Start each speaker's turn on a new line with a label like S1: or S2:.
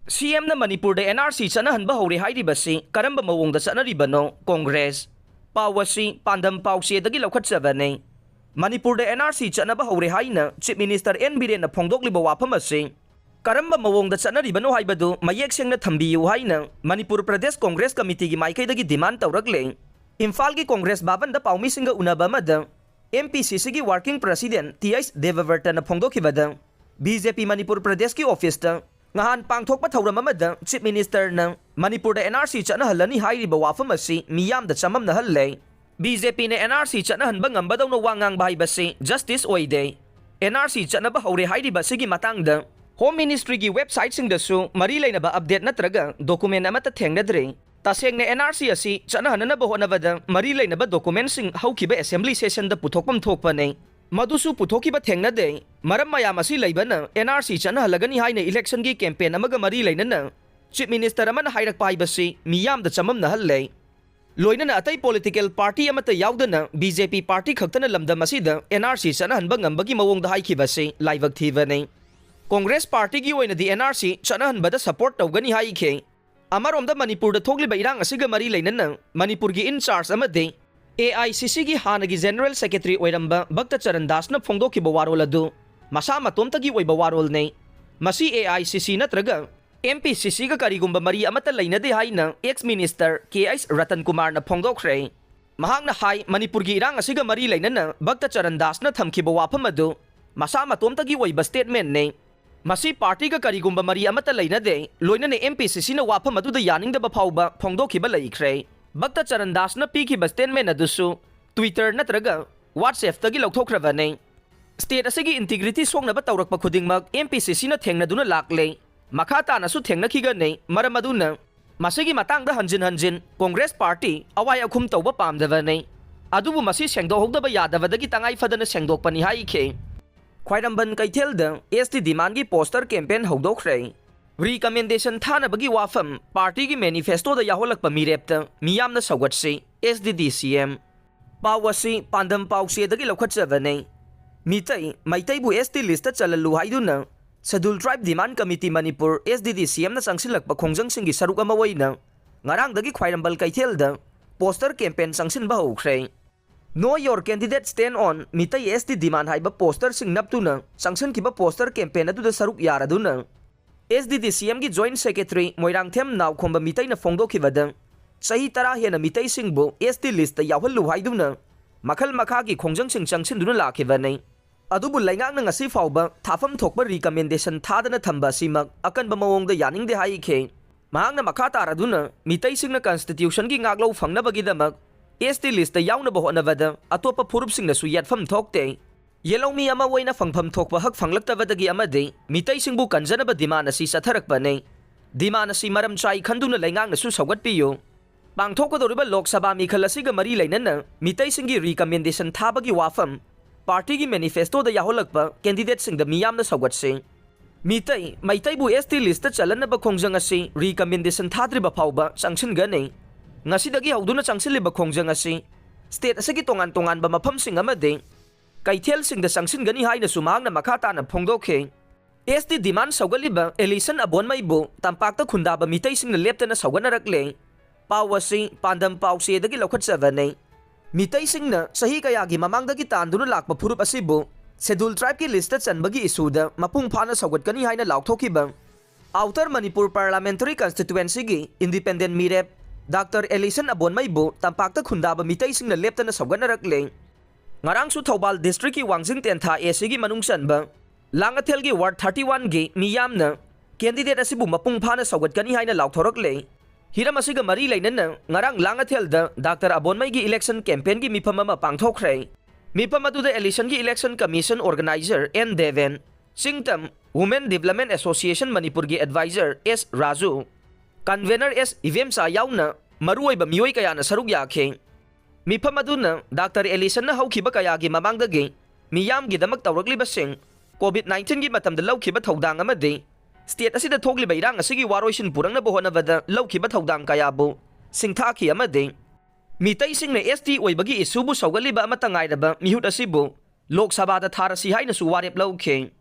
S1: CM na Manipur da NRC chanahanba hore hairibasi karamba mawongda chanaribano Congress pawasi pandam pawse dagi laukhatsabane Manipur da NRC chanaba hore haina Chief Minister N Biren na phongdokliba wafam ase karamba mawongda chanaribano haibadu mayek sengna thambiyu haina Manipur Pradesh Congress Committee gi maikaidagi demand tawrakle Imphal gi Congress baban da pawmi singa unaba mada MPCC gi Working President T.S. Devavarta na phongdokhibada BJP Manipur Pradesh ki office ta ngahan pangthokpa thauram amada Chief Minister na Manipur da NRC chanahalani hairiba wafam asi miyam da chamam na halle BJP na NRC chanahanba ngambadaw na wangang bahibasi Justice Oide NRC chanaba haure hairiba sigi matangda Home Ministry gi website sing dasu marilay na ba update na traga document amata thengnadre taseng na NRC asi chanahanana ba honavada marilay na ba document sing haukiba assembly session da puthokpam thokpa ne Madusu puthokiba thengnade maram mayam asi laibana NRC chanahalagani haina election gi campaign amaga mari lainana Chief Minister amana hairakpa haibasi miyam da chamam na halle loinana atai political party amata yaudana BJP party khaktana lamdam asida NRC chanahanba ngambagi mawongda haikibasi laibak thibane Congress party gi oina di NRC chanahanbada support tawgani haike amaromda Manipur da thogliba irang asiga mari lainana Manipur gi in charge amade AICC gi hanagi General Secretary oiramba Bhakta Charan Das na phongdokhiba warol adu masa matomtagi oiba warol ne masi AICC natraga MPCC ga karigumba mari amata lainade haina ex-minister KS Ratan Kumar na phongdokhre mahangna hai Manipur gi irang asiga mari lainana Bhakta Charan Das na thamkhiba wafam adu masa matomtagi oiba statement ne masi party ga karigumba mari amata lainade loinane MPCC na wafam adu da yaningdaba phawba phongdokhiba laikhre Bhakta Charan Das na piki statement adusu Twitter natraga WhatsApp tagi lauthokhrabane State asigi integrity songnaba tawrakpa khudingmak MPCC na thengnaduna lakle makhata na su thengnakigane maramaduna masigi matangda hanjin Congress party awai akhum tawba pamdabane adubu masi sengdohdaba yadabadagi tangai fadana sengdokpani haike Khwairamban Kaithelda ST demand gi poster campaign howdokre Recommendation thana bagi wafam party gi manifesto da yaholakpa mirepta miyamna sawgatse SDDCM pawasi pandam pawse dagi lokhatsabane mitai maitai bu ST list ta chalalu haiduna Scheduled Tribe Demand Committee Manipur SDDCM na sangsilakpa khongjang singi saruk ama waina ngarang dagi Khwairambal Kaithelda poster campaign sangsinba hokre Know your candidate stand on mitai ST demand haiba poster sing naptuna sangsin kiba poster campaign adu da saruk yaraduna SDDCM gi Joint Secretary Moirangthem Nawkhomba mitai na phongdokhibada sahi tara hena mitai singbu ST list yawhallu haiduna makhal makha gi khongjang sing changsin duna lakhibane adubu laingang na ngasi fawba thafam thokba recommendation thadana thamba simak akanba mawongda yaningde haike mahangna makha taraduna mitai singna constitution gi ngaklo phangnabagi damak ST list yawna ba honavada atopa phurup singna su yatfam thokte Yelomi ama waina phangpham thokpa hak phanglaktabadagi amade mitai singbu kanjanaba dimana si satharakpane dimana si maram chai khanduna laingang na su sawgatpiyo pangthokadoriba Lok Sabha mikhal asiga mari lainana mitai singi recommendation thabagi wafam party gi manifesto da yaholakpa candidate sing da miyam na sawgatse mitai maitai bu ST list ta chalanaba khongjang asi recommendation thadriba phawba changsin gane ngasidagi hawduna changsilliba khongjang asi state asigi tongan ba mafam sing amade Kaithel sing da sangsin gani haina sumangna makhata na phongdokhe ST demand sawgaliba election abonmai bu tampakta khundaba mitai sing na leptana sawganarakle pawasi pandam pawse dagi lokhatsavane mitai sing na sahi kaya gi mamangdagi tanduna lakpa phurup asibu Scheduled Tribe ki list chanbagi issue da mapung phana sawgatkani haina laukthokiba Outer Manipur Parliamentary Constituency gi Independent Mirep Dr. Ellison Abonmai bu tampakta khundaba mitai sing na leptana sawganarakle Ngarang su Thobal District ki Wangjing Tentha AC gi manung sanba Langathel gi Ward 31 gi miyamna candidate asibu mapung phana sawgatkani haina laukthorokle hiram asiga mari lainana ngarang Langathel da Dr. Abonmai gi election campaign gi mifam ama pangthokre mifam adu da election gi election commission organizer N Deven Singtam Women Development Association Manipur gi advisor S Raju convener S Ivemsa yauna maruoiba mioi kaya na saruk yakhe Mifam aduna Dr. Ellison na hawkiba kayagi mamangdagi miyam gi damak tawrakliba sing COVID-19 gi matamda lawkiba thawdang amade state asida thogliba irang asigi waroisin purang na bohonabada lawkiba thawdang kayabu singthaki amade mitai sing na ST oibagi isubu sawgaliba amatangairaba mihut asibu Lok Sabha da tharasi haina su warep lawkhe